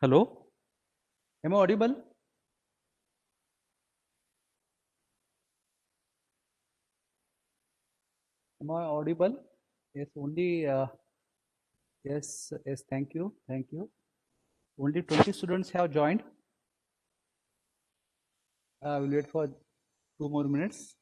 Hello, am I audible? Am I audible? Yes, only yes, yes. Thank you, thank you. Only 20 students have joined. We'll wait for 2 more minutes.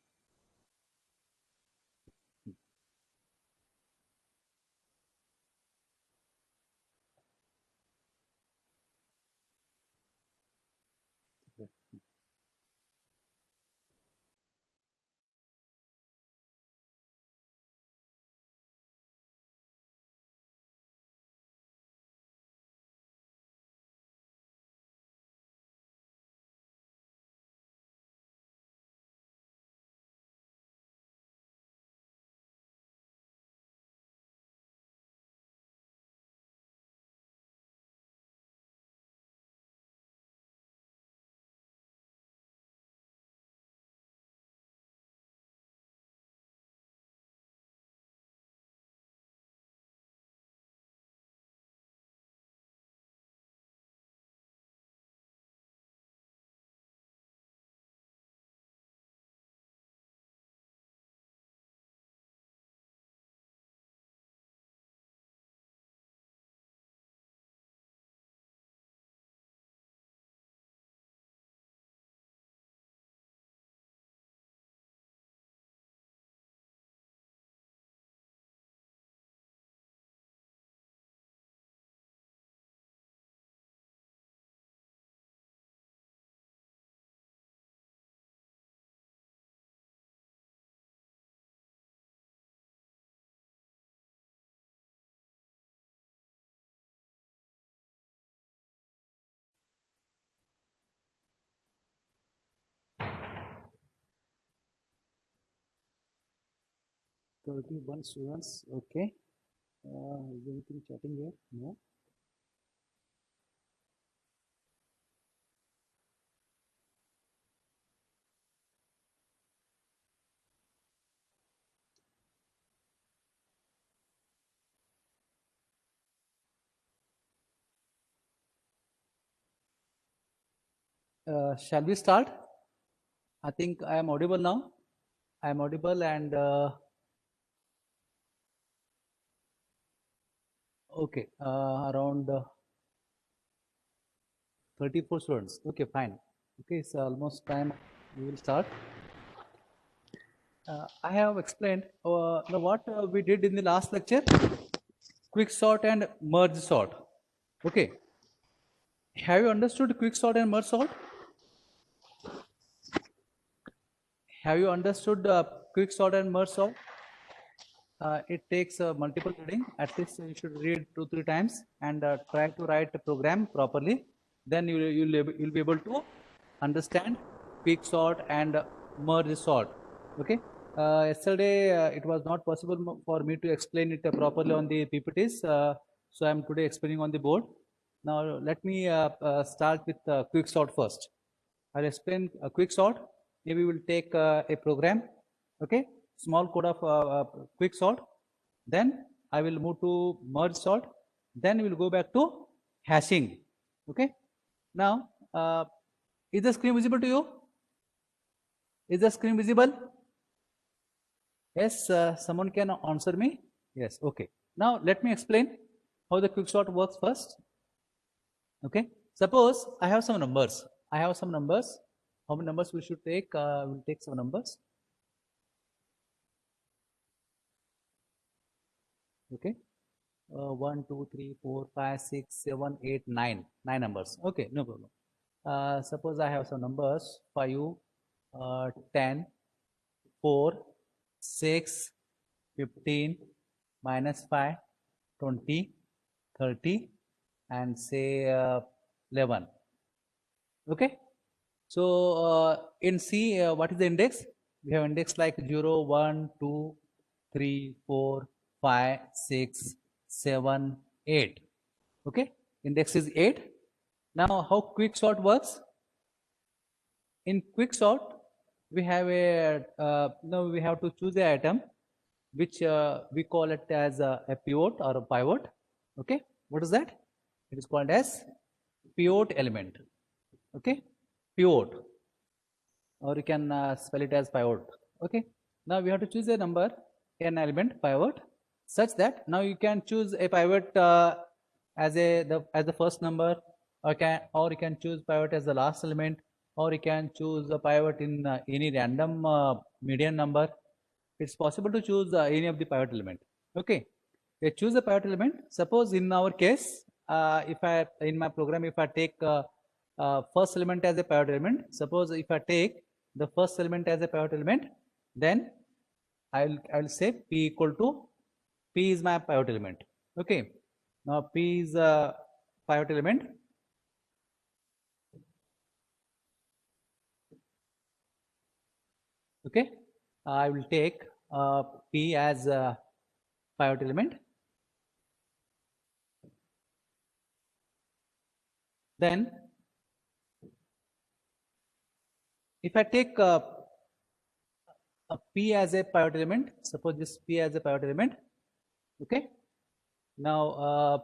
Thirty-one students. Okay. Is anything chatting here? No. Shall we start? I think I am audible now. I am audible and okay. Around 34 students. Okay, fine. Okay, it's almost time. We will start. I have explained what we did in the last lecture. Quick sort and merge sort. Okay. Have you understood quick sort and merge sort? Have you understood quick sort and merge sort? It takes multiple reading. At least you should read 2-3 times and try to write the program properly. Then you'll be able to understand quick sort and merge sort. Okay. Yesterday it was not possible for me to explain it properly on the PPTs. So I'm today explaining on the board. Now let me start with quick sort first. I'll explain a quick sort. Maybe we'll take a program, okay, small code of quick sort. Then I will move to merge sort. Then we'll go back to hashing, okay. Now, is the screen visible to you? Is the screen visible? Yes, someone can answer me. Yes, okay. Now let me explain how the quick sort works first. Okay, suppose I have some numbers. I have some numbers. How many numbers we should take? We'll take some numbers. Okay, 1 2 3 4 5 6 7 8 9 numbers. Okay, no problem. Suppose I have some numbers 5 10 4 6 15 minus 5 20 30 and say 11. Okay, so in C, what is the index? We have index like 0 1 2 3 4 5 6 7 8. Okay, index is 8. Now how quick sort works? In quick sort we have a now we have to choose the item which we call it as a pivot or a pivot. Okay, what is that? It is called as pivot element. Okay, pivot, or you can spell it as pivot. Okay, now we have to choose a number, an element pivot, such that now you can choose a pivot as the first number, or you can choose pivot as the last element, or you can choose a pivot in any random median number. It's possible to choose any of the pivot element. Okay, we choose a pivot element. Suppose in our case, if I in my program, if I take first element as a pivot element, suppose if I take the first element as a pivot element, then I'll say p equal to p is my pivot element. Okay, now p is a pivot element. Okay, I will take p as a pivot element. Then if I take a p as a pivot element, suppose this p as a pivot element. Okay, now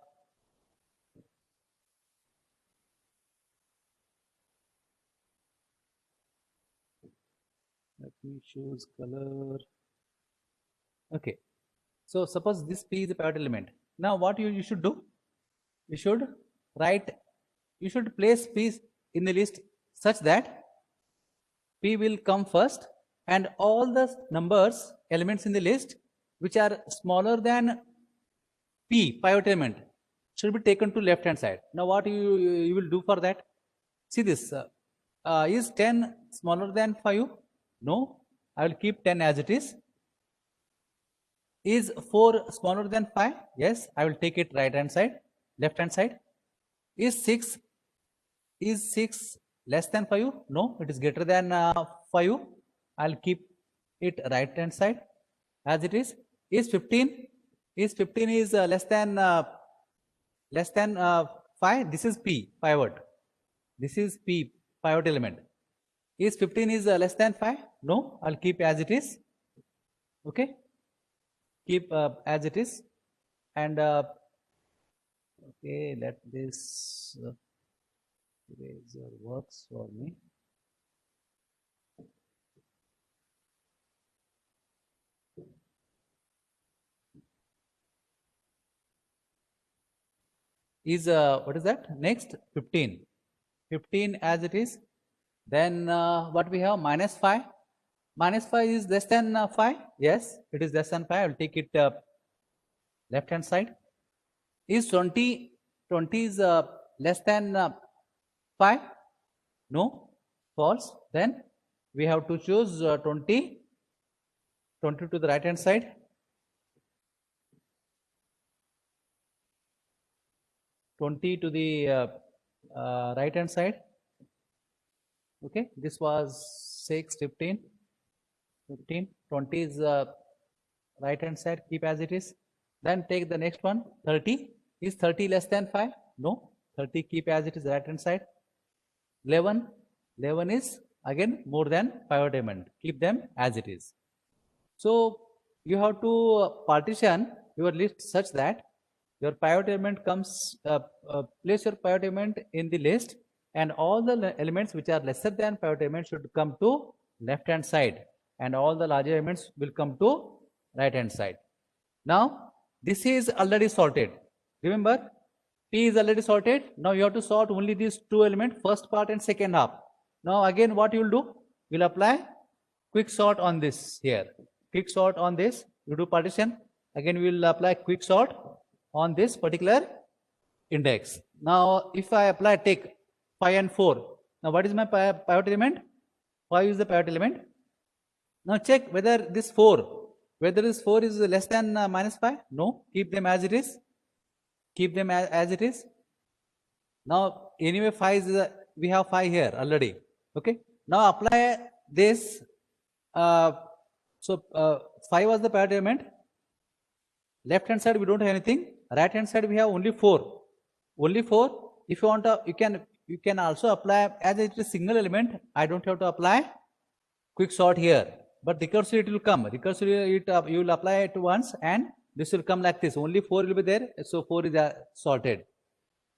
let me choose color. Okay, so suppose this p is a pivot element. Now what you should do, you should write, you should place p in the list such that p will come first, and all the numbers elements in the list which are smaller than p pivot element should be taken to left hand side. Now what you will do for that? See this, is 10 smaller than 5? No, I will keep 10 as it is. Is 4 smaller than 5? Yes, I will take it right hand side, left hand side. Is 6 less than 5? No, it is greater than 5. I'll keep it right hand side as it is. Is 15 is less than 5? This is p pivot. This is p pivot element. Is 15 is less than 5? No, I'll keep as it is. Okay, keep as it is. And okay, let this eraser works for me. Is what is that? Next 15 as it is. Then what we have? Minus 5. Minus 5 is less than 5. Yes, it is less than 5. I will take it left hand side. Is 20 is less than 5? No, false. Then we have to choose 20 to the right hand side. 20 to the right hand side. Okay, this was 6, 15, 20 is right hand side, keep as it is. Then take the next one, 30. Is 30 less than 5? No, 30 keep as it is, right hand side. 11 is again more than pivot element, keep them as it is. So you have to partition your list such that your pivot element comes, place your pivot element in the list, and all the elements which are lesser than pivot element should come to left hand side, and all the larger elements will come to right hand side. Now this is already sorted. Remember, P is already sorted. Now you have to sort only these two elements, first part and second half. Now again what you will do? You will apply quick sort on this here. Quick sort on this. You do partition. Again we will apply quick sort on this particular index. Now if I apply, take 5 and 4. Now what is my pivot element? 5 is the pivot element. Now check whether this 4 is less than minus 5. No, keep them as it is. Keep them as it is. Now anyway 5 is we have 5 here already. Okay, now apply this. So 5 was the pivot element. Left hand side we don't have anything. Right hand side we have only 4. Only 4. If you want to, you can also apply, as it is single element, I don't have to apply quick sort here, but recursively it will come. Recursively you will apply it once and this will come like this. Only 4 will be there, so 4 is sorted.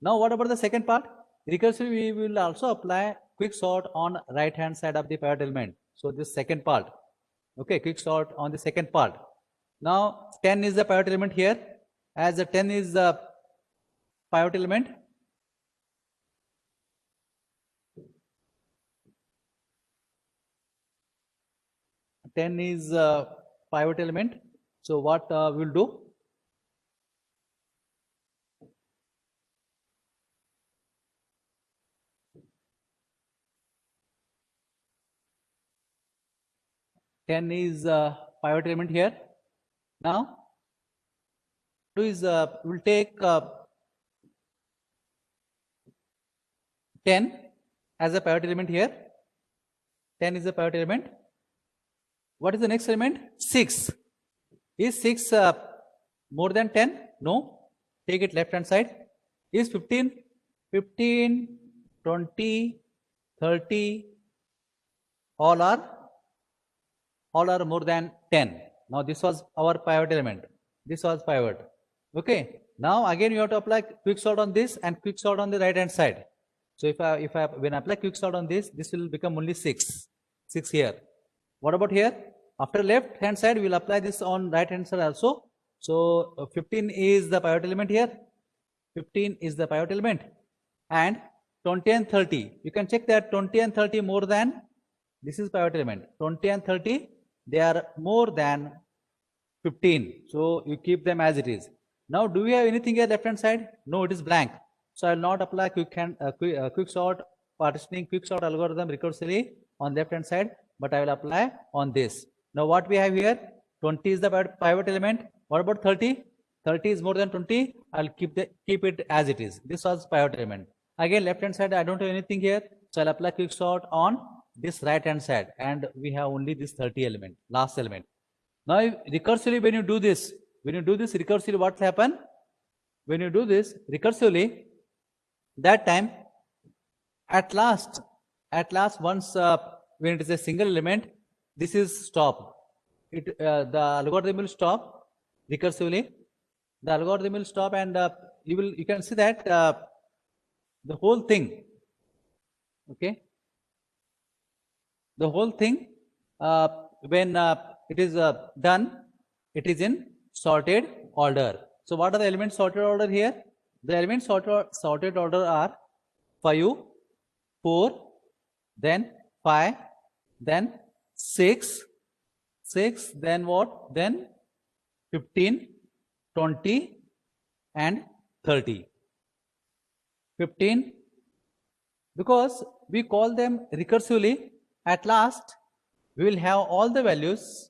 Now what about the second part? Recursively we will also apply quick sort on right hand side of the pivot element. So this second part, okay, quick sort on the second part. Now 10 is the pivot element here, as the 10 is the pivot element. Ten is pivot element. So what we'll do? Ten is pivot element here. Now do is we'll take 10 as a pivot element here. 10 is a pivot element. What is the next element? 6. Is 6 more than 10? No. Take it left hand side. Is 15? 15, 20, 30, all are more than 10. Now this was our pivot element. This was pivot. Okay. Now again you have to apply quick sort on this and quick sort on the right hand side. So when I apply quick sort on this will become only 6. 6 here. What about here? After left hand side, we will apply this on right hand side also. So 15 is the pivot element here. 15 is the pivot element. And 20 and 30. You can check that 20 and 30 more than, this is pivot element. 20 and 30, they are more than 15. So you keep them as it is. Now, do we have anything here left hand side? No, it is blank. So I will not apply quick sort partitioning quick sort algorithm recursively on left hand side, but I will apply on this. Now what we have here? 20 is the pivot element. What about 30? 30 is more than 20. I'll keep it as it is. This was pivot element. Again, left hand side I don't have anything here, so I'll apply quick sort on this right hand side, and we have only this 30 element, last element. Now recursively, when you do this recursively, what will happen? When you do this recursively, that time at last once when it is a single element, this is stopped. The algorithm will stop recursively. The algorithm will stop, and you can see that the whole thing, okay, the whole thing when it is done, it is in sorted order. So what are the elements sorted order here? The elements sorted order are 5, 4, then 5, then 6, then what? Then 15, 20 and 30. 15, because we call them recursively, at last we will have all the values,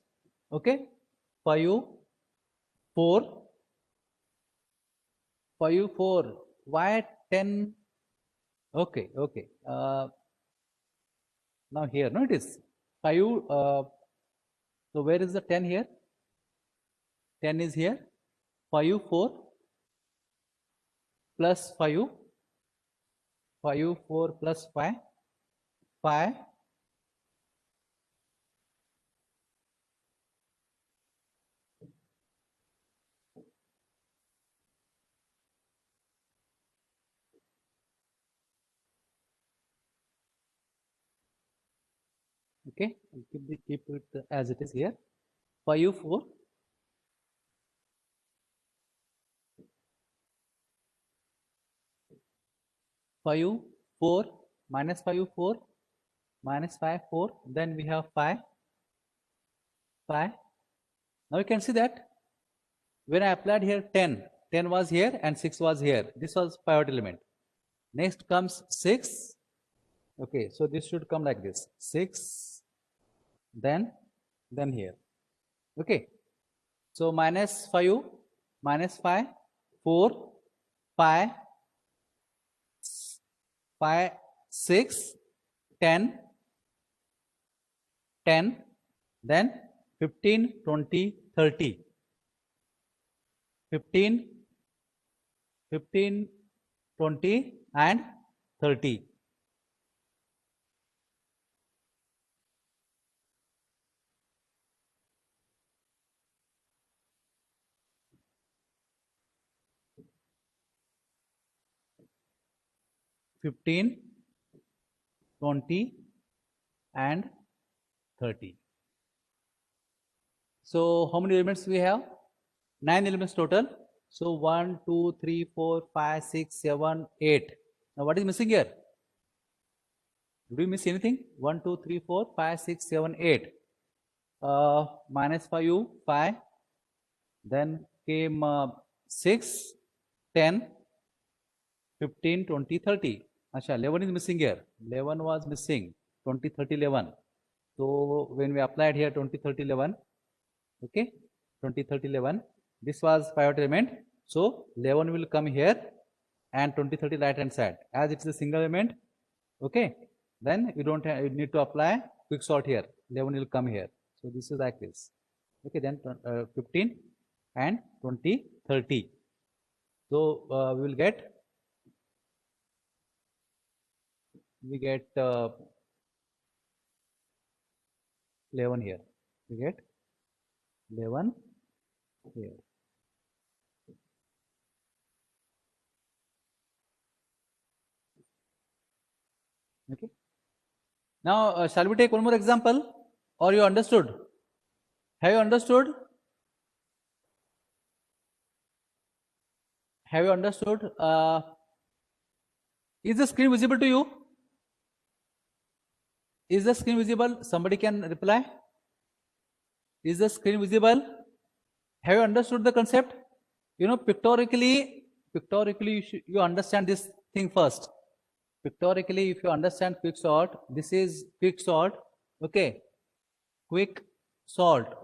okay, 5, 4, 5, 4, why 10? Okay. Now here, no, it is 5. So where is the 10 here? 10 is here. 5, 4 plus 5, 5, 4 plus 5, 5. Okay, keep it as it is here. 5, 4. 5, 4, minus 5, 4, minus 5, 4. Then we have 5, 5. Now you can see that when I applied here 10, 10 was here and 6 was here. This was pivot element. Next comes 6. Okay, so this should come like this. 6, then here. Okay, so minus 5, 4, 5, 5, 6, 10, 10, then 15, 20, 30. 15, 15, 20 and 30. 15, 20 and 30. So how many elements we have? 9 elements total. So 1, 2, 3, 4, 5, 6, 7, 8. Now what is missing here? Did we miss anything? 1, 2, 3, 4, 5, 6, 7, 8. Minus 5, 5. Then came 6, 10, 15, 20, 30. Asha, 11 is missing here. 11 was missing. 20, 30, 11. So when we applied here 20, 30, 11, okay, 20, 30, 11, this was pivot element. So 11 will come here and 20, 30 right hand side. As it is a single element, okay, then you don't have, you need to apply quick sort here. 11 will come here. So this is like this. Okay, then 15 and 20, 30. So we will get 11 here. We get 11 here. Okay. Now, shall we take one more example, or you understood? Have you understood? Have you understood? Is the screen visible to you? Is the screen visible? Somebody can reply. Is the screen visible? Have you understood the concept? You know, pictorially you understand this thing first. Pictorially, if you understand quick sort, this is quick sort. Okay, quick sort.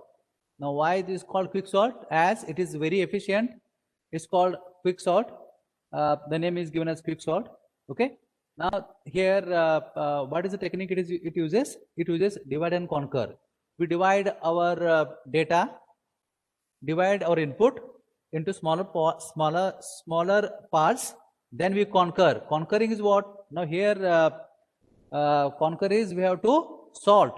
Now, why this is called quick sort? As it is very efficient. It's called quick sort. The name is given as quick sort. Okay. Now here, what is the technique it uses? It uses divide and conquer. We divide our data, divide our input into smaller parts. Then we conquer. Conquering is what? Now here, conquer is we have to sort.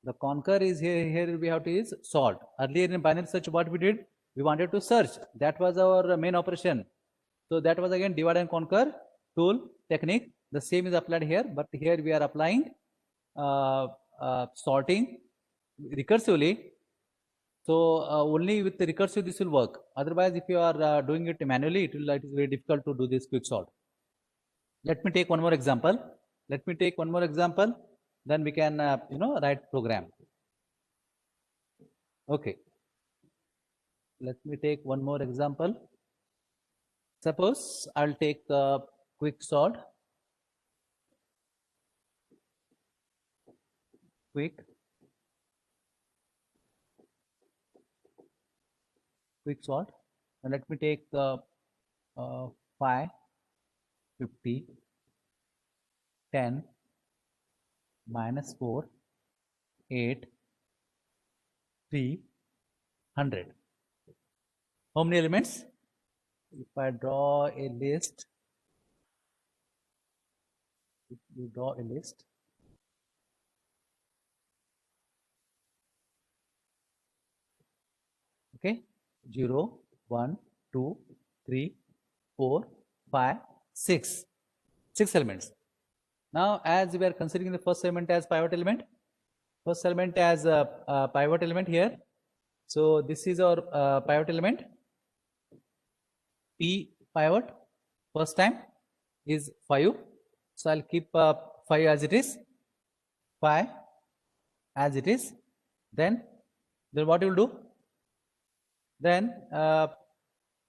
The conquer is here we have to use sort. Earlier in binary search, what we did? We wanted to search. That was our main operation. So that was again divide and conquer tool technique. The same is applied here, but here we are applying sorting recursively. So only with the recursive this will work. Otherwise, if you are doing it manually, it is very difficult to do this quick sort. Let me take one more example. Then we can write program. Okay. Let me take one more example. Suppose I'll take quick sort. Quick sort. And let me take 5, 50, 10, minus 4, 8, 3, 100. How many elements? If I draw a list, if you draw a list, okay, 0, 1, 2, 3, 4, 5, 6. 6 elements. Now, as we are considering the first element as pivot element, pivot element here. So this is our pivot element. P pivot first time is 5. So I'll keep 5 as it is. 5 as it is. Then what you will do? Then now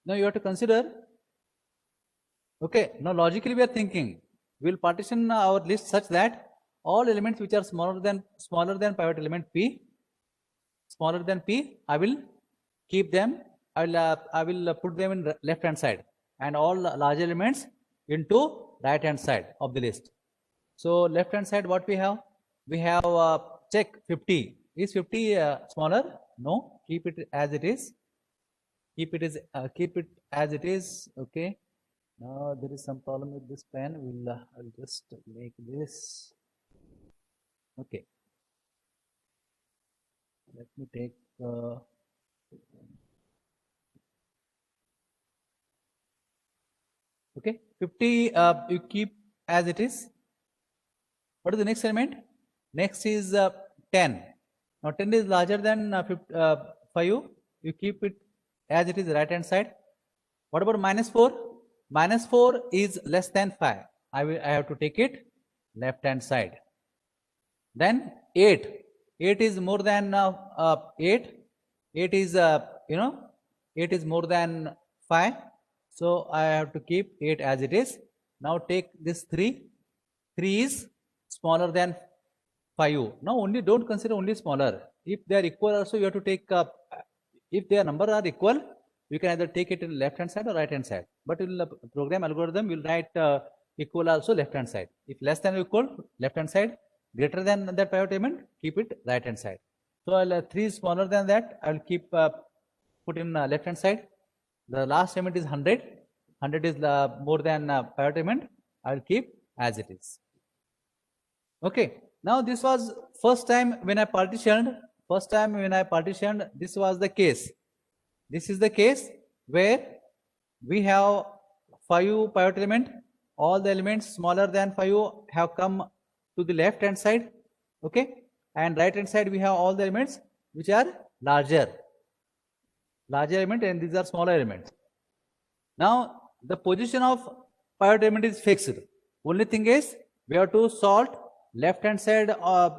you have to consider. Okay, now logically we are thinking we will partition our list such that all elements which are smaller than pivot element P, I will keep them. I will put them in left hand side, and all large elements into right hand side of the list. So left hand side, what we have? We have check 50. Is 50 smaller? No. Keep it as it is. Keep it as it is. Okay. Now there is some problem with this pen. I'll just make this. Okay. Let me take. Okay, 50 you keep as it is. What is the next element? Next is 10. Now 10 is larger than 5. You keep it as it is right hand side. What about minus 4? Minus 4 is less than 5. I have to take it left hand side. Then 8. 8 is more than 8. 8 is 8 is more than 5. So I have to keep 8 as it is. Now take this 3. 3 is smaller than 5. Now only don't consider only smaller. If they are equal also you have to take if their number are equal, you can either take it in left hand side or right hand side. But in the program algorithm, you'll write equal also left hand side. If less than or equal, left hand side. Greater than that pivot element, keep it right hand side. So I'll 3 is smaller than that. I will keep put in left hand side. The last element is 100. 100 is more than pivot element. I will keep as it is. Okay. Now this was first time when I partitioned. First time when I partitioned, this was the case. This is the case where we have 5 pivot element. All the elements smaller than 5 have come to the left hand side. Okay. And right hand side we have all the elements which are larger element, and these are smaller elements. Now the position of pivot element is fixed. Only thing is we have to sort left hand side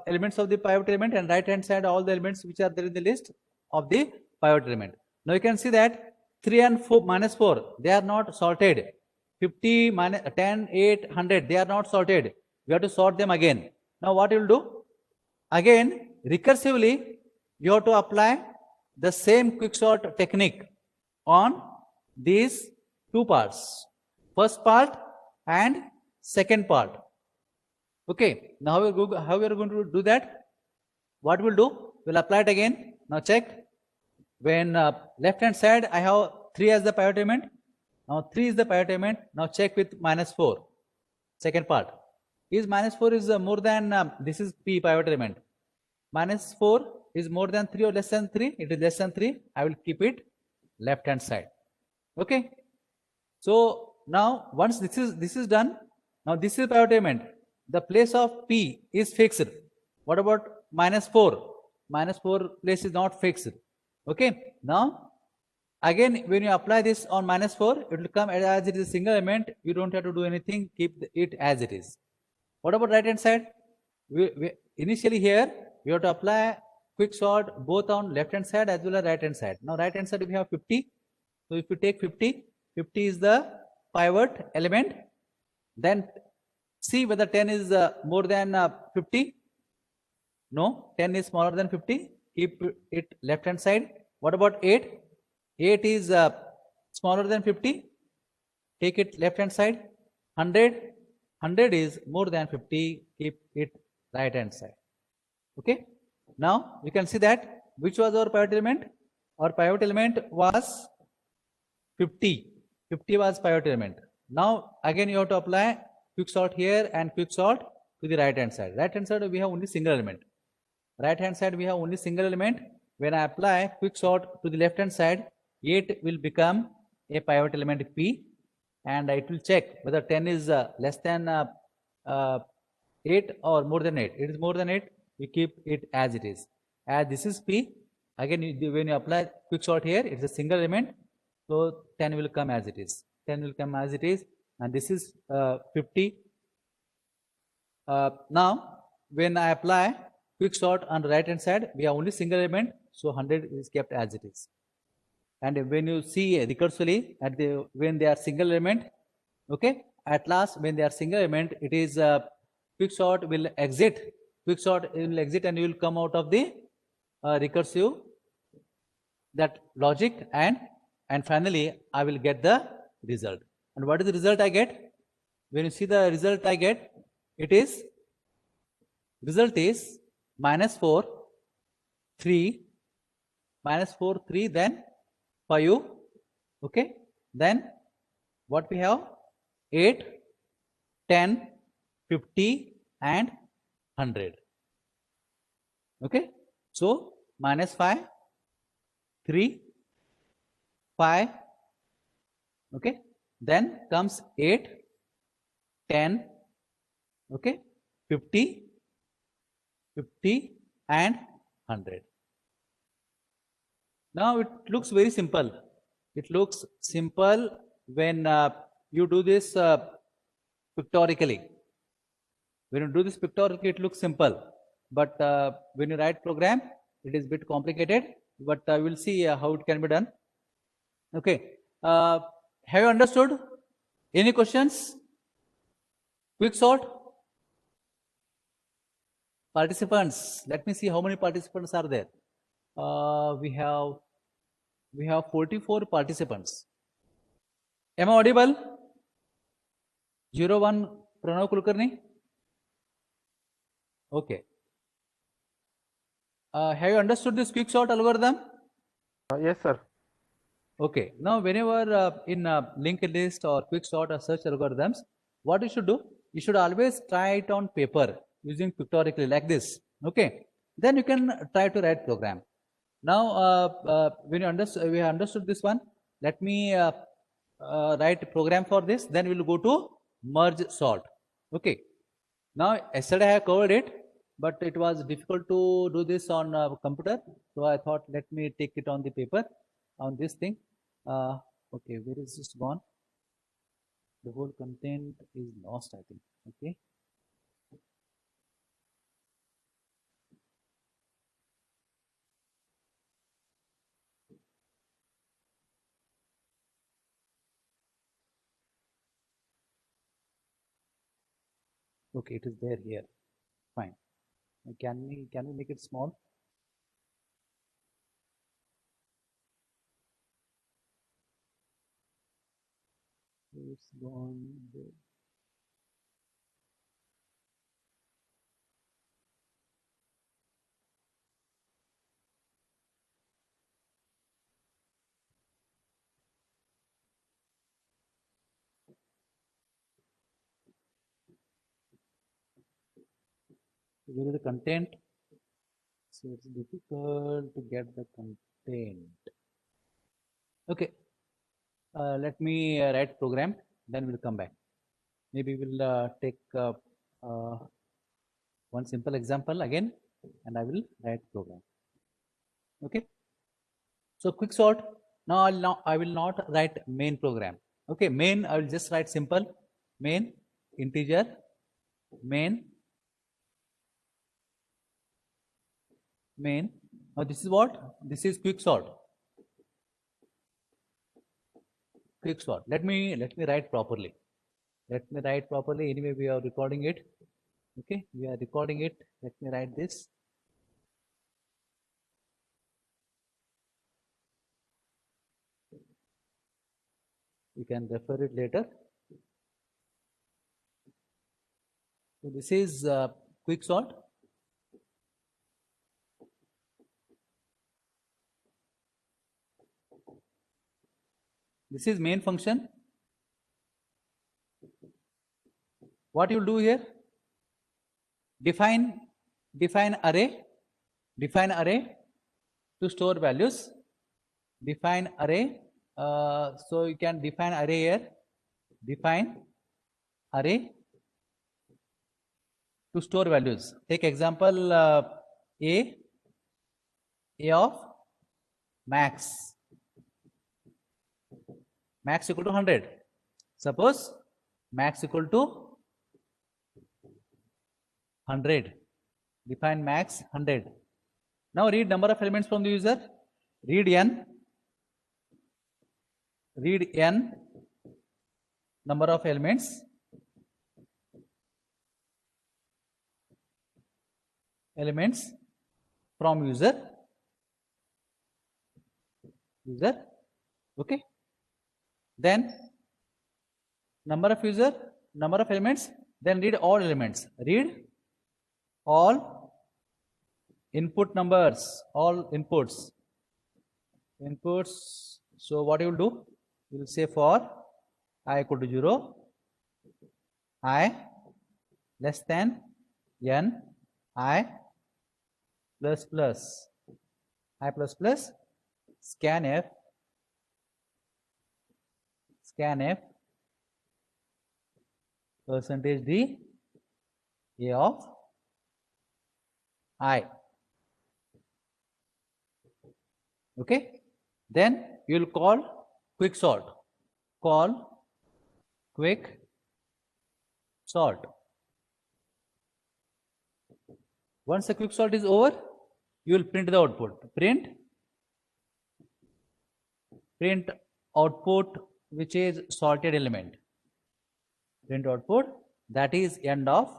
elements of the pivot element and right hand side all the elements which are there in the list of the pivot element. Now you can see that 3 and 4 minus 4 they are not sorted. 50 minus 10 8 100 they are not sorted. We have to sort them again. Now what you will do? Again recursively you have to apply the same quick sort technique on these two parts, first part and second part. Okay, now how we are going to do that? What we'll do? We'll apply it again. Now check. When left hand side I have 3 as the pivot element. Now 3 is the pivot element. Now check with minus 4. Second part. Is minus 4 is more than this is P pivot element. Minus 4 is more than 3 or less than 3. It is less than 3. I will keep it left hand side. Okay. So now once this is done, now this is pivot element. The place of P is fixed. What about minus 4? Minus 4 place is not fixed. Okay. Now again when you apply this on minus 4, it will come as it is a single element. You don't have to do anything. Keep it as it is. What about right hand side? We initially here we have to apply quick sort both on left hand side as well as right hand side. Now right hand side we have 50. So if you take 50, 50 is the pivot element. Then see whether 10 is more than 50. No, 10 is smaller than 50. Keep it left hand side. What about 8? 8 is smaller than 50. Take it left hand side. 100. 100 is more than 50. Keep it right hand side. Okay. Now you can see that which was our pivot element? Our pivot element was 50. 50 was pivot element. Now again you have to apply quick sort here and quick sort to the right hand side. Right hand side we have only single element. Right hand side we have only single element. When I apply quick sort to the left hand side, 8 will become a pivot element P, and it will check whether 10 is less than 8 or more than 8. It is more than 8. We keep it as it is. As this is P, again when you apply quick sort here, it is a single element. So 10 will come as it is. 10 will come as it is, and this is 50. Now when I apply quick sort on the right hand side, we have only single element, so 100 is kept as it is. And when you see recursively when they are single element, okay, at last when they are single element, it is quick sort will exit. Quick sort will exit, and you will come out of the recursive that logic, and finally I will get the result. And what is the result I get? When you see the result I get, result is minus 4, 3, minus 4, 3, then 5, okay, then what we have? 8, 10, 50 and 100. Okay, so minus 5, 3, 5, okay, then comes 8, 10, Okay, 50, 50 and 100. Now it looks very simple. It looks simple when you do this pictorially. When you do this pictorially, it looks simple. But when you write program, it is a bit complicated. But we'll see how it can be done. Okay. Have you understood? Any questions? Quick sort? Participants. Let me see how many participants are there. We have 44 participants. Am I audible? 01 Pranav Kulkarni. Okay. Have you understood this quick sort algorithm? Yes, sir. Okay. Now, whenever in linked list or quick sort or search algorithms, what you should do? You should always try it on paper using pictorially like this. Okay. Then you can try to write program. Now, when we have understood this one, let me write a program for this. Then we will go to merge sort. Okay. Now, yesterday I have covered it, but it was difficult to do this on computer. So I thought, let me take it on the paper, on this thing. Okay, where is this gone? The whole content is lost, I think. Okay. Okay, it is there here. Fine. Can we make it small? It's gone there. Where is the content? So it's difficult to get the content. Okay. Let me write program, then we'll come back. Maybe we'll take uh, one simple example again, and I will write program. Okay. So quick sort. Now I will not write main program. Okay. Main I will just write simple main integer main. Now this is what? This is quick sort. Quick sort. Let me write properly. Let me write properly. Anyway, we are recording it. Okay, we are recording it. Let me write this. You can refer it later. So this is quick sort. This is main function. What you will do here? Define array to store values. Define array. So you can define array here. Define array to store values. Take example a of max equal to 100. Suppose max equal to 100. Define max 100. Now read number of elements from the user. Read n number of elements from user. Okay. Then number of elements. Then read all elements. Read all input numbers, all inputs. So what you will do? You will say for I equal to 0, I less than n, I plus plus, I plus plus, scan f, percentage d, A of I. Okay. Then you will call quick sort. Call quick sort. Once the quick sort is over, you will print the output. Print output which is sorted element. Print output, that is end of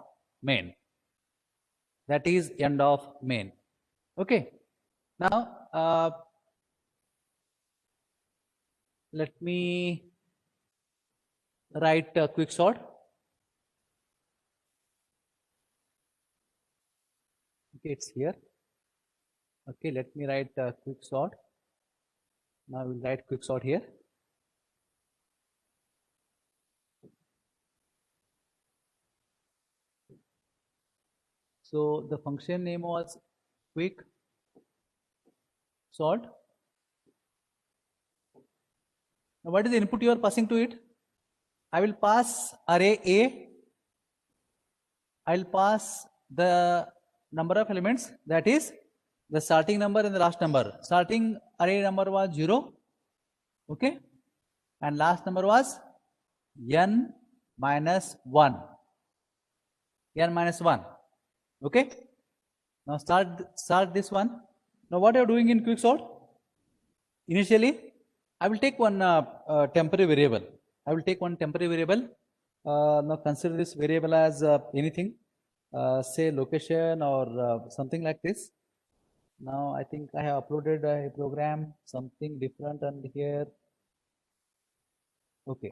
main. That is end of main. Okay. Now let me write quick sort. Okay, it's here. Okay, let me write quick sort. Now we'll write quick sort here. So the function name was quick sort. Now what is the input you are passing to it? I will pass array A. I will pass the number of elements, that is the starting number and the last number. Starting array number was 0. Okay. And last number was n minus 1. N minus 1. Okay. Now start this one. Now what are you doing in quick sort? Initially, I will take one temporary variable. I will take one temporary variable. Now consider this variable as anything, say location or something like this. Now I think I have uploaded a program, something different, and here. Okay.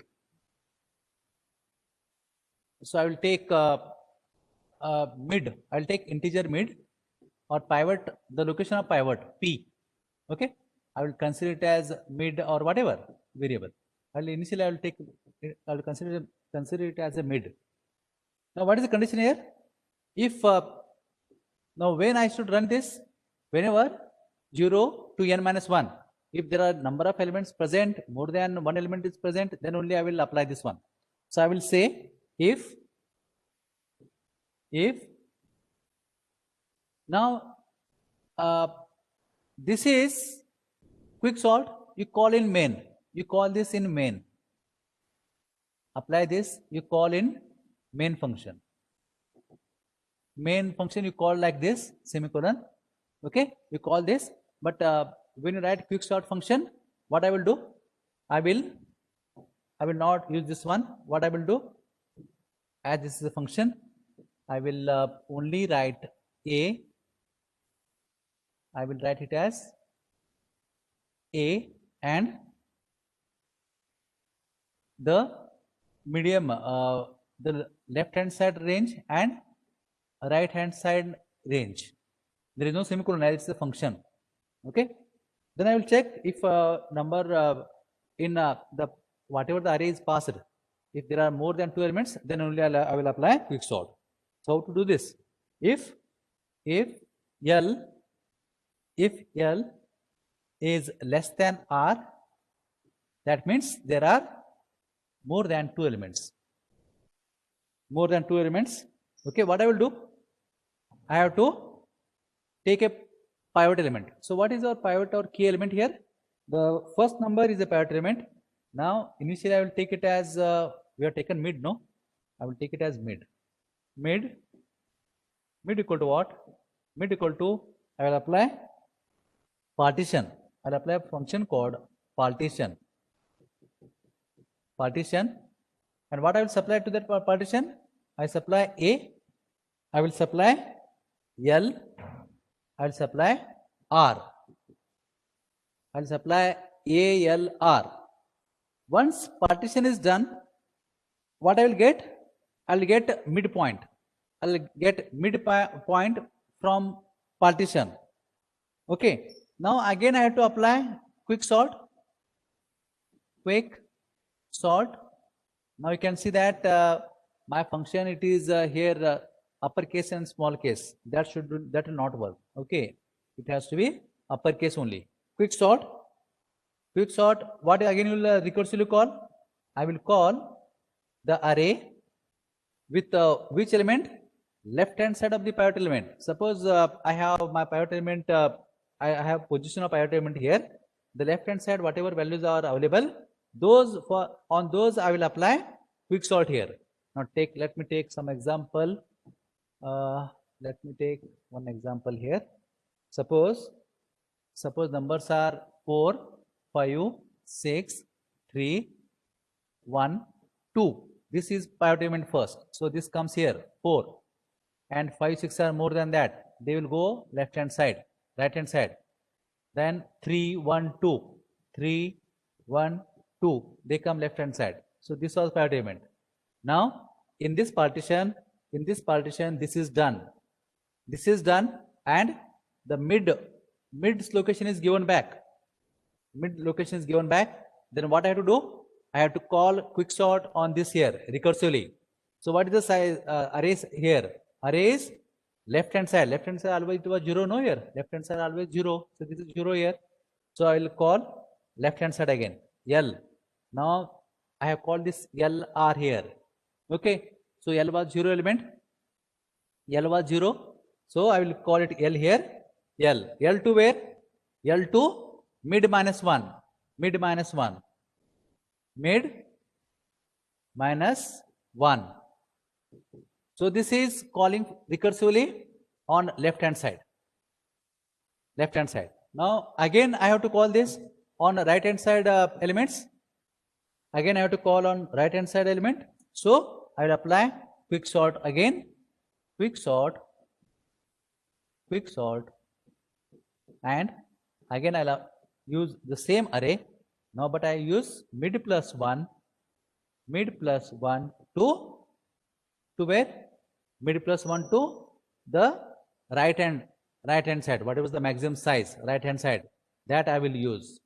So I will take mid. I will take integer mid or pivot, the location of pivot p. Okay. I will consider it as mid or whatever variable. Initially I will consider it as a mid. Now what is the condition here? If now when I should run this, whenever 0 to n minus 1, if there are number of elements present, more than one element is present, then only I will apply this one. So I will say if now this is quick sort, you call in main, you call this in main, apply this, you call in main function. Main function you call like this, semicolon. Okay, you call this, but when you write quick sort function, what I will do? I will not use this one. What I will do? As this is a function, I will only write A. I will write it as A and the medium, the left hand side range and right hand side range. There is no semicolon as it's a function. Okay. Then I will check if number in the whatever the array is passed, if there are more than 2 elements, then only I will apply quick sort. So how to do this? If L is less than R, that means there are more than 2 elements. More than 2 elements. Okay, what I will do? I have to take a pivot element. So what is our pivot or key element here? The first number is a pivot element. Now initially I will take it as we have taken mid, no? I will take it as mid. Mid equal to what? Mid equal to, I will apply partition. I will apply a function called partition. And what I will supply to that partition? I supply A, I will supply L, I will supply R. I will supply A, L, R. Once partition is done, what I will get? I will get midpoint. I will get midpoint from partition. Okay. Now again I have to apply quick sort. Now you can see that my function, it is here uppercase and small case. That will not work. Okay. It has to be uppercase only. Quick sort. What again you will recursively call? I will call the array with which element? left hand side of the pivot element. Suppose I have my pivot element, I have position of pivot element here. The left hand side, whatever values are available, on those I will apply quick sort here. Now let me take some example. Let me take one example here. Suppose numbers are 4, 5, 6, 3, 1, 2. This is pivot element first. So this comes here 4, and 5, 6 are more than that. They will go left hand side, right hand side. Then 3, 1, 2, 3, 1, 2. They come left hand side. So this was pivot element. Now in this partition, this is done. This is done, and the mid location is given back. Mid location is given back. Then what I have to do? I have to call quick sort on this here recursively. So what is the size arrays here? Arrays left hand side. Left hand side always it was 0, no here. Left hand side always 0. So this is 0 here. So I will call left hand side again. L. Now I have called this LR here. Okay. So L was 0 element. L was 0. So I will call it L here. L. L to where? L to mid minus 1. Mid minus 1. Mid minus 1. So this is calling recursively on left hand side. Left hand side. Now again I have to call this on right hand side elements. Again I have to call on right hand side element. So I will apply quick sort again. Quick sort, and again I'll use the same array now, but I use mid plus 1 to where? Mid plus 1 to the right hand side, whatever is the maximum size, right hand side, that I will use.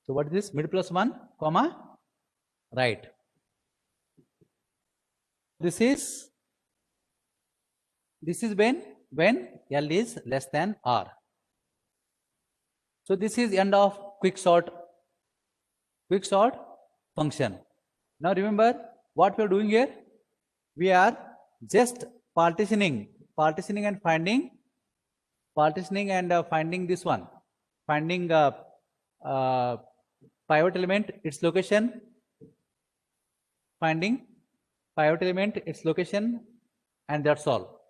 So what is this? Mid plus 1 comma right. This is when L is less than R. So this is end of quick sort function. Now remember what we are doing here. We are just partitioning and finding this one, finding pivot element, its location, finding pivot element, its location, and that's all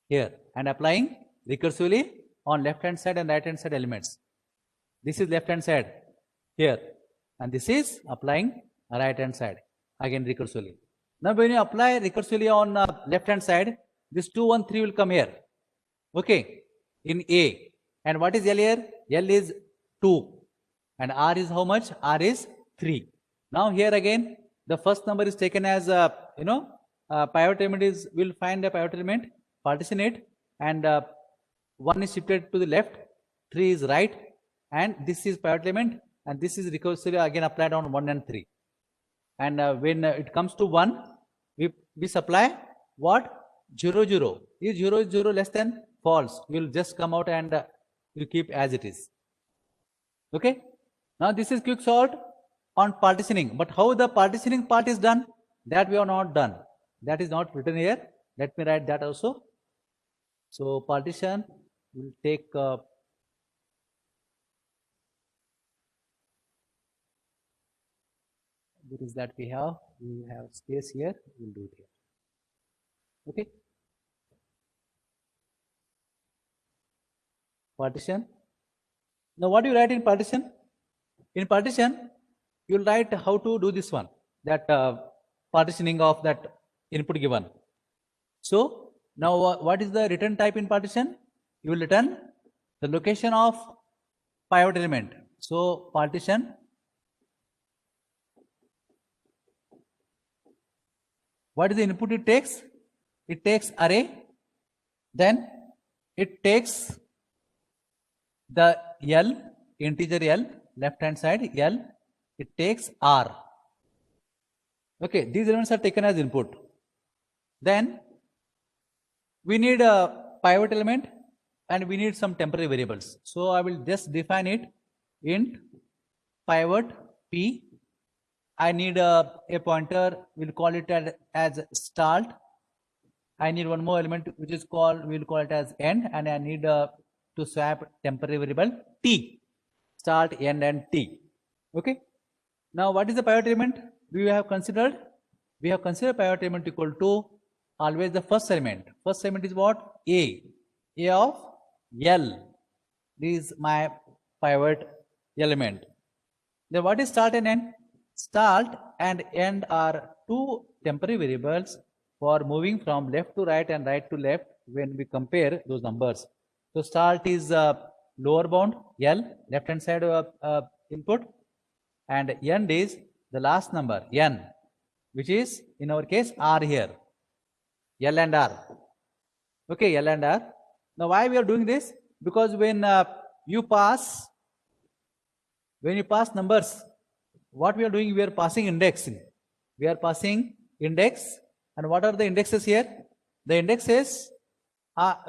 here, and applying recursively on left hand side and right hand side elements. This is left hand side here, and this is applying right hand side again recursively. Now when you apply recursively on left hand side, this 2, 1, 3 will come here. Okay, in A. And what is L here? L is 2. And R is how much? R is 3. Now here again, the first number is taken as pivot element is, will find a pivot element, partition it, and 1 is shifted to the left, 3 is right, and this is pivot element, and this is recursively again applied on 1 and 3. And when it comes to 1, we supply what? 0, 0. Is 0 less than? False. You will just come out and you keep as it is. Okay. Now this is quick sort on partitioning, but how the partitioning part is done, that we are not done. That is not written here. Let me write that also. So partition will take where is that we have space here, we will do it here. Okay. Partition. Now what do you write in partition? In partition, you will write how to do this one, that partitioning of that input given. So now what is the return type in partition? You will return the location of pivot element. So partition, what is the input it takes? It takes array, then it takes the L, integer L, left hand side L, it takes R. Okay, these elements are taken as input. Then we need a pivot element and we need some temporary variables. So I will just define it int pivot p. I need a pointer, we'll call it as start. I need one more element which is called, we'll call it as end, and I need to swap temporary variable t, start, end, and t. Okay. Now what is the pivot element we have considered? We have considered pivot element equal to always the first element. First element is what? A of L. This is my pivot element. Then what is start and end? Start and end are two temporary variables for moving from left to right and right to left when we compare those numbers. So start is lower bound L, left hand side input, and end is the last number N, which is in our case R here, L and R. Okay, L and R. Now why we are doing this? Because when you pass numbers, what we are doing, we are passing indexing. We are passing index, and what are the indexes here? The indexes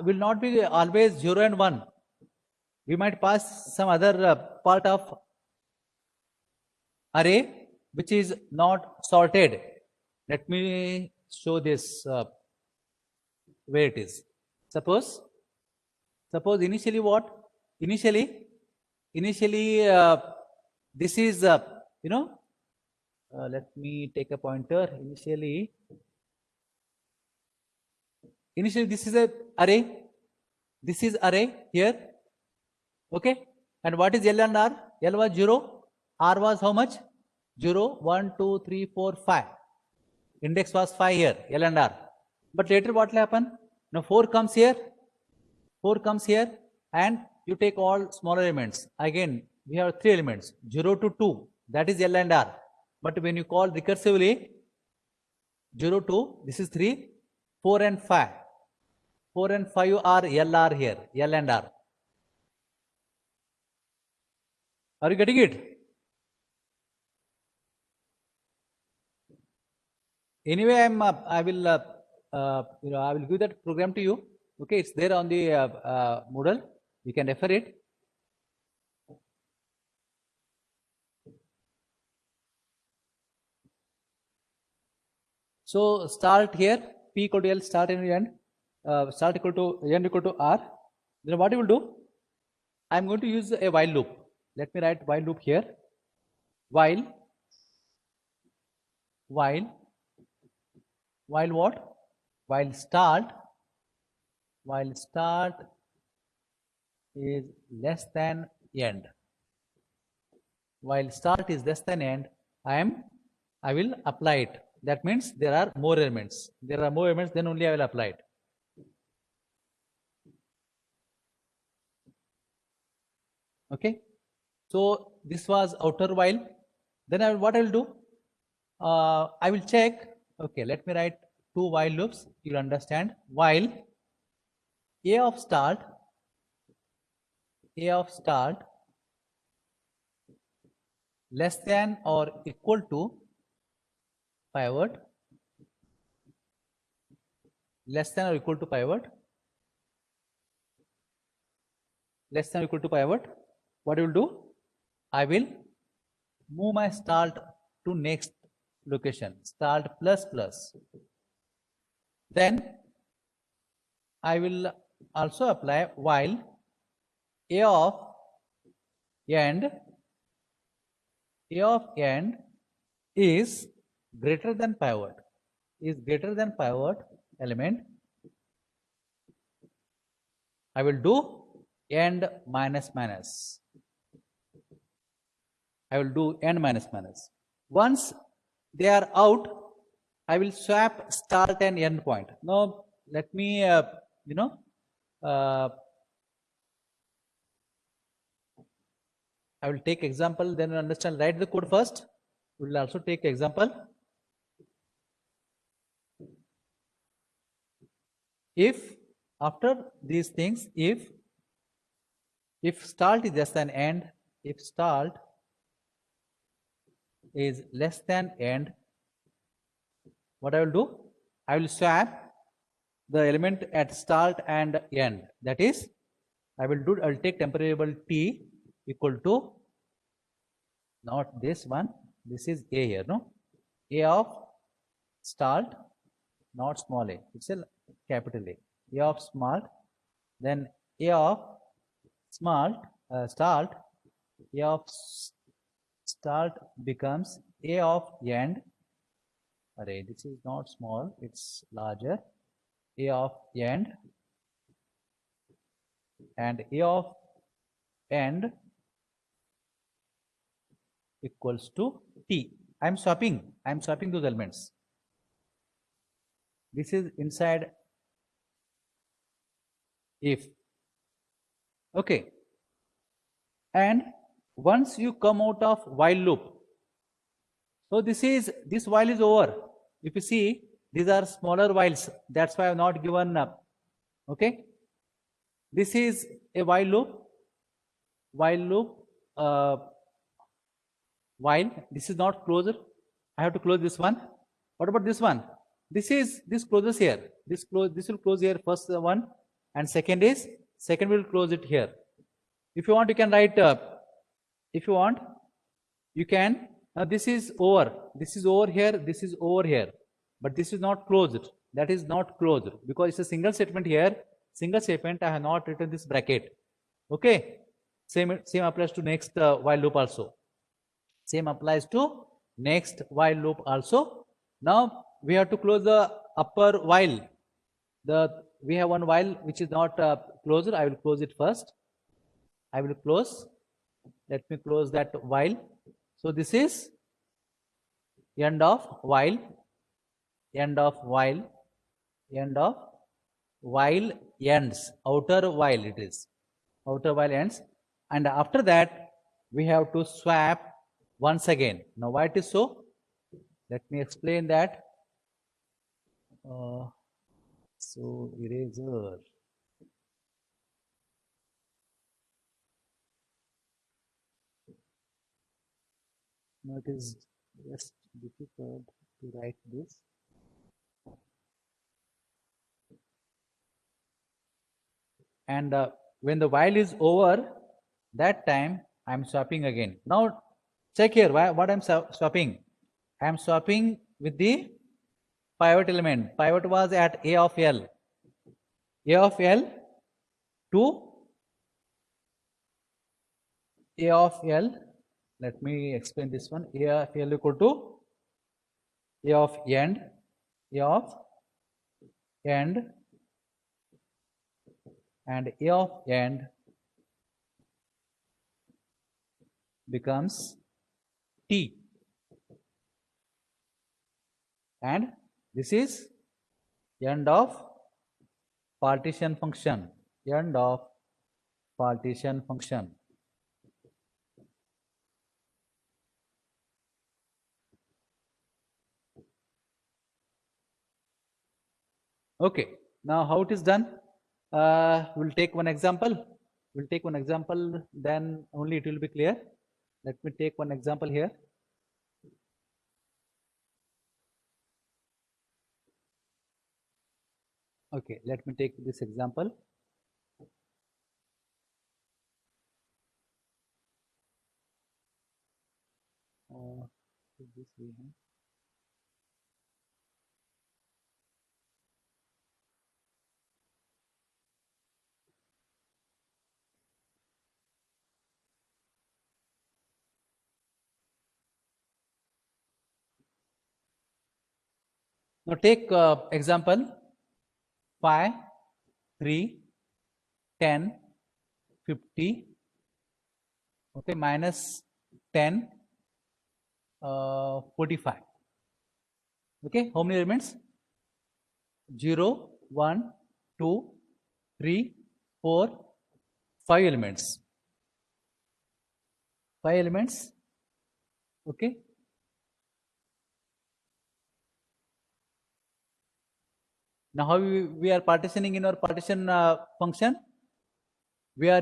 will not be always 0 and 1. We might pass some other part of array which is not sorted. Let me show this where it is. Suppose initially what? Initially this is let me take a pointer. Initially this is a array. This is array here. Okay. And what is L and R? L was 0. R was how much? 0, 1, 2, 3, 4, 5. Index was 5 here, L and R. But later what will happen? Now 4 comes here. 4 comes here, and you take all smaller elements. Again, we have 3 elements, 0 to 2. That is L and R. But when you call recursively 0 to, this is 3, 4 and 5. 4 and 5 are LR here, L and R. Are you getting it? Anyway, I will give that program to you. Okay, it's there on the Moodle. You can refer it. So start here, P equal to L, start and end. Start equal to end equal to R. Then what you will do? I am going to use a while loop. Let me write while loop here. While what? While start is less than end. While start is less than end, I will apply it. That means there are more elements. There are more elements, then only I will apply it. Okay. So this was outer while. Then what I will do? I will check. Okay, let me write 2 while loops. You will understand. While A of start less than or equal to pivot, less than or equal to pivot, what you will do? I will move my start to next location, start plus plus. Then I will also apply while A of end is greater than pivot, element. I will do end minus minus. Once they are out, I will swap start and end point. Now let me I will take example, then you understand. Write the code first. We will also take example. If after these things, if start is less than end, is less than end, what I will do? I will swap the element at start and end. That is, I will take temporary variable t equal to, not this one, this is a here, no? A of start, not small a, it's a capital A of smart, then A of smart, start, A of start becomes A of end. Array, this is not small, it's larger. A of end and A of end equals to T. I'm swapping those elements. This is inside if. Okay. And once you come out of while loop, so this while is over. If you see, these are smaller whiles. That's why I have not given up. Okay. This is a while loop. While this is not closer. I have to close this one. What about this one? This closes here. This will close here, first one, and second will close it here. If you want, you can write. If you want, you can. This is over. This is over here. This is over here. But this is not closed. That is not closed because it's a single statement here. Single statement. I have not written this bracket. Okay. Same applies to next while loop also. Same applies to next while loop also. Now we have to close the upper while. We have one while which is not closed. I will close it first. I will close. Let me close that while. So this is end of while. End of while. End of while ends. Outer while it is. Outer while ends. And after that, we have to swap once again. Now why it is so? Let me explain that. So eraser. Now it is just difficult to write this. And when the while is over, that time I'm swapping again. Now check here what I'm swapping. I'm swapping with the pivot element. Pivot was at A of L. A of L to A of L. Let me explain this one. A of L equal to A of end. A of end. And A of end becomes T. And this is end of partition function. End of partition function. Okay. Now how it is done? We'll take one example. Then only it will be clear. Let me take one example here. Okay, let me take this example. This way, huh? Now take example 5, 3, 10, 50, okay, minus 10, 45. Okay, how many elements? 0, 1, 2, 3, 4, 5 elements. 5 elements. Okay. Now how we are partitioning in our partition function? We are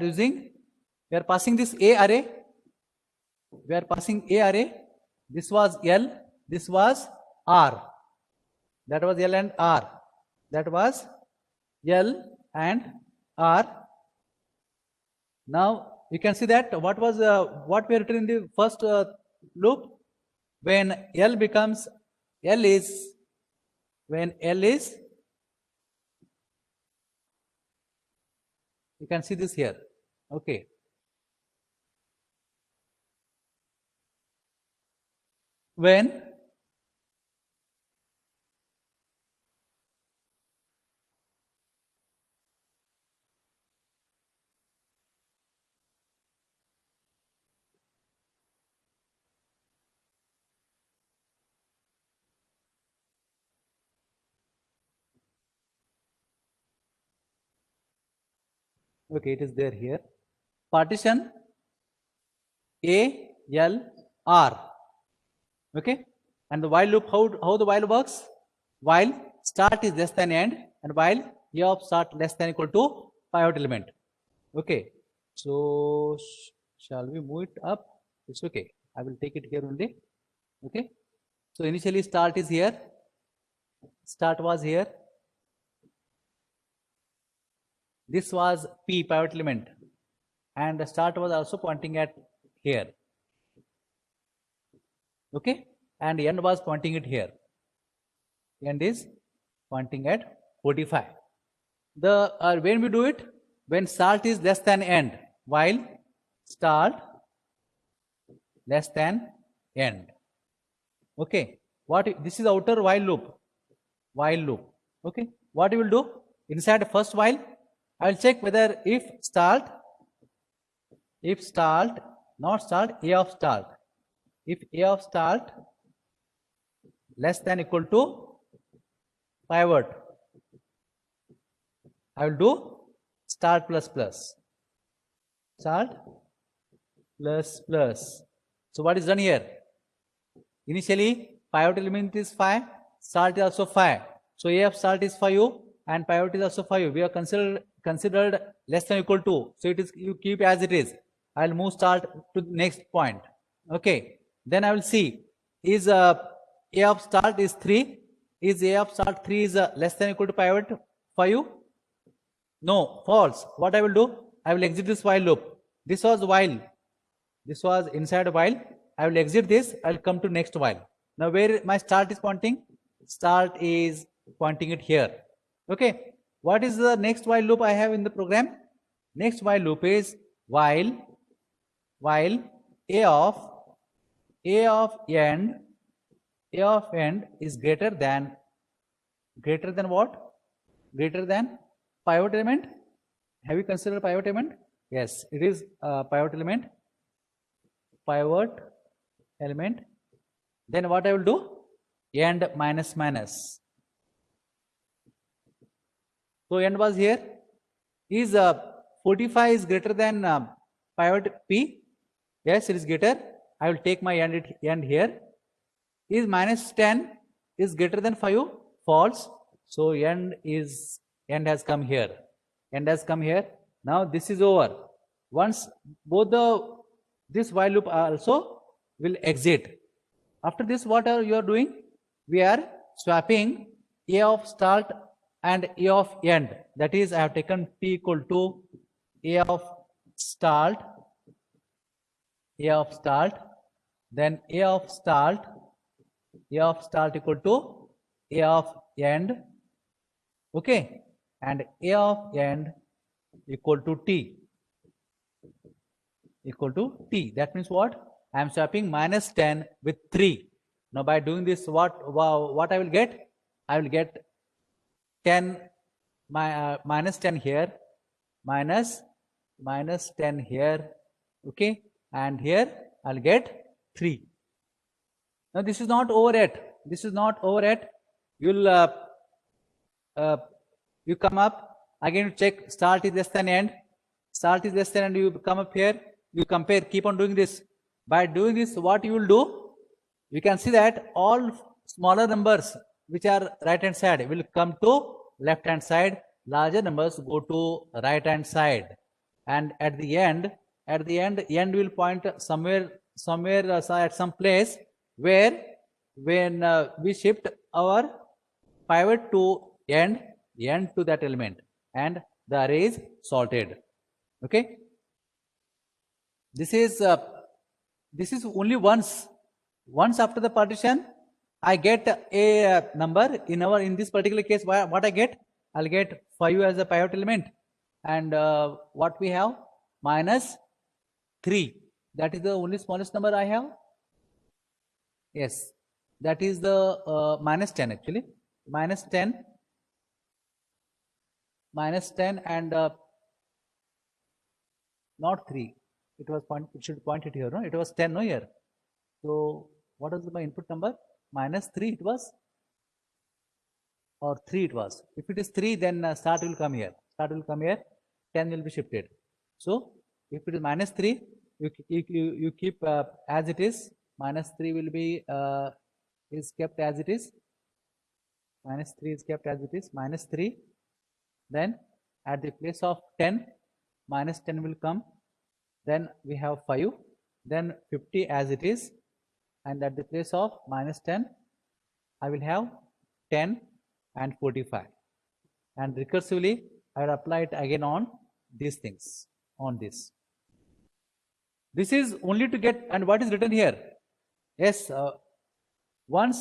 passing this A array. We are passing A array. This was L. This was R. That was L and R. That was L and R. Now you can see that what was what we written in the first loop. When L becomes L is when L is, you can see this here. Okay. When okay, it is there here. Partition A L R. Okay, and the while loop, how the while works? While start is less than end, and while A of start less than equal to pivot element. Okay, so shall we move it up? It's okay. I will take it here only. Okay, so initially start is here. Start was here. This was P pivot element, and the start was also pointing at here. Okay, and end was pointing it here. End is pointing at 45. The when we do it, when start is less than end, while start less than end. Okay, what this is outer while loop. While loop. Okay, what you will do inside first while, I will check whether if start, not start, A of start. If A of start less than equal to pivot, I will do start plus plus. Start plus plus. So what is done here? Initially pivot element is 5, start is also 5. So A of start is 5 and pivot is also 5. We are considered less than or equal to. So it is, you keep as it is. I will move start to the next point. Okay. Then I will see, is A of start is 3. Is A of start 3 is less than or equal to pivot 5? No, false. What I will do? I will exit this while loop. This was while. This was inside while. I will exit this. I will come to next while. Now where my start is pointing? Start is pointing it here. Okay. What is the next while loop I have in the program? Next while loop is while A of end is greater than what? Greater than pivot element. Have you considered pivot element? Yes, it is pivot element. Pivot element. Then what I will do? End minus minus. So end was here. Is 45 is greater than pivot P? Yes, it is greater. I will take my end here. Is minus 10 is greater than 5? False. So end has come here. End has come here. Now this is over. Once both this while loop also will exit. After this, what are you doing? We are swapping A of start and A of end. That is, I have taken P equal to A of start, then A of start equal to A of end. Okay, and A of end equal to T. That means what? I am swapping minus 10 with 3. Now by doing this, what I will get? I will get 10 minus 10 here, minus 10 here. Okay, and here I'll get 3. Now this is not over yet. You'll you come up again to check start is less than end. You come up here, you compare, keep on doing this. By doing this, what you will do, you can see that all smaller numbers which are right hand side will come to left hand side, larger numbers go to right hand side, and at the end will point somewhere at some place where when we shift our pivot to end to that element, and the array is sorted. Okay, this is only once after the partition I get a number. In this particular case, what I get, I'll get 5 as a pivot element, and what we have, -3. That is the only smallest number I have. Yes, that is the -10 actually. -10 and not 3. It was point. It should point it here. No, it was 10. No, here. So what was my input number? -3. It was, or 3 it was. If it is 3, then start will come here. Start will come here. 10 will be shifted. So if it is -3, you keep as it is. -3 will be is kept as it is. -3 is kept as it is. -3. Then at the place of 10, -10 will come. Then we have 5. Then 50 as it is. And at the place of -10, I will have 10 and 45. And recursively, I will apply it again on these things, on this. This is only to get, and what is written here? Yes, once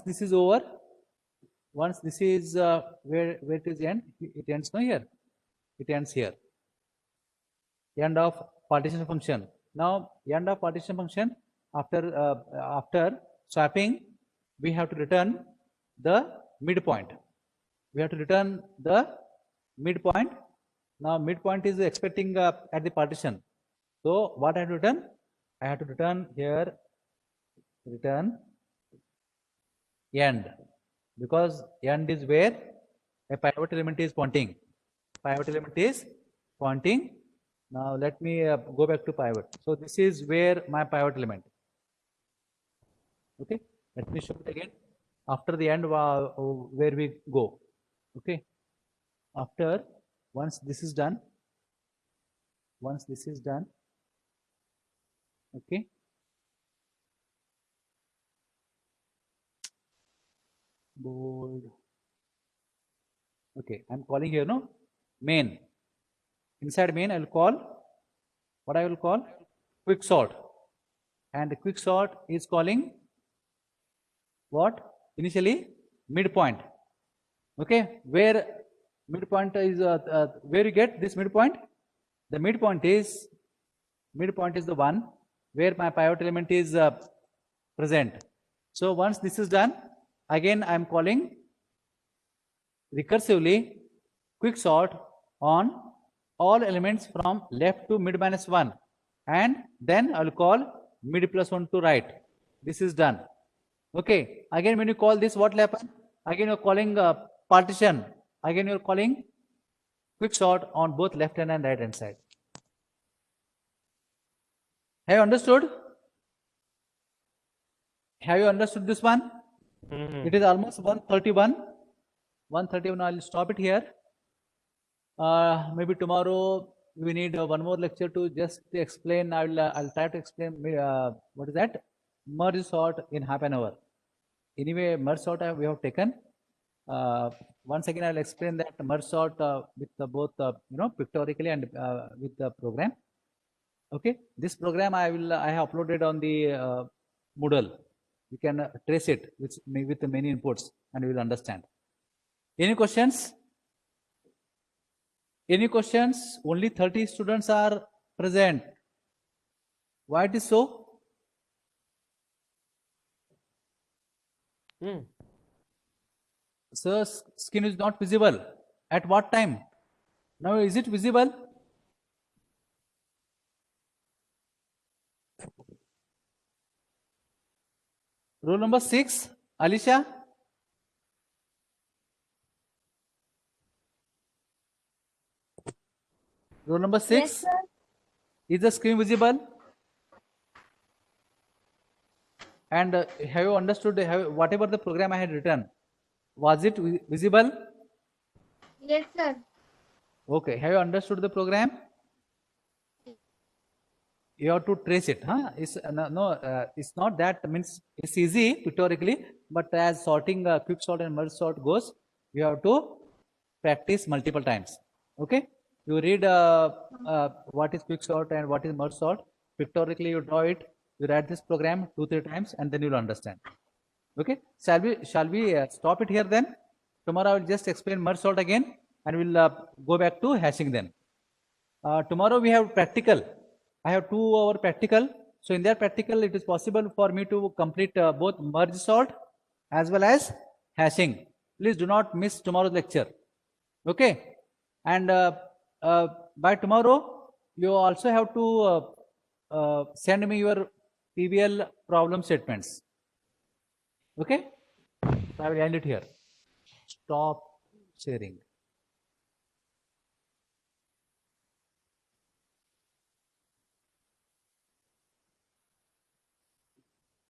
this is over, once this is where it is end, it ends no here. It ends here. End of partition function. Now, end of partition function, after swapping, we have to return the midpoint. We have to return the midpoint. Now, midpoint is expecting at the partition. So, what I have to return? I have to return here, return end, because end is where a pivot element is pointing. Pivot element is pointing. Now, let me go back to pivot. So, this is where my pivot element. Okay, let me show it again. After the end, where we go. Okay, after, once this is done, okay, bold. Okay, I'm calling here, no, main. Inside main, I will call, what I will call, quick sort. And the quick sort is calling what? Initially, midpoint. Okay, where midpoint is, where you get this midpoint? The midpoint is the one where my pivot element is present. So once this is done, again I am calling recursively quick sort on all elements from left to mid -1, and then I will call mid +1 to right. This is done. Okay, again when you call this, what will happen? Again you are calling partition. Again you are calling quick sort on both left hand and right hand side. Have you understood? Have you understood this one? It is almost 1:31. 1:31. I will stop it here. Maybe tomorrow we need one more lecture to just explain. I'll try to explain what is that? Merge sort in half an hour. Anyway, merge sort we have taken. Once again, I'll explain that merge sort with both pictorially and with the program. Okay, this program I have uploaded on the Moodle. You can trace it with many inputs, and you will understand. Any questions? Any questions? Only 30 students are present. Why it is so? Sir, skin is not visible. At what time? Now is it visible? Roll number 6, Alicia. Roll number 6. Yes, sir. Is the screen visible? And have you understood whatever the program I had written? Was it visible? Yes, sir. Okay. Have you understood the program? you have to trace it. Huh? It's it's not that means it's easy pictorially, but as sorting quick sort and merge sort goes, you have to practice multiple times. Okay, you read what is quick sort and what is merge sort. Pictorially, you draw it. You write this program 2-3 times, and then you'll understand. Okay, shall we stop it here then? Tomorrow I will just explain merge sort again, and we'll go back to hashing then. Tomorrow we have practical. I have 2 hour practical. So in that practical, it is possible for me to complete both merge sort as well as hashing. Please do not miss tomorrow's lecture. Okay. And uh, by tomorrow, you also have to send me your PBL problem statements. Okay. So I will end it here. Stop sharing.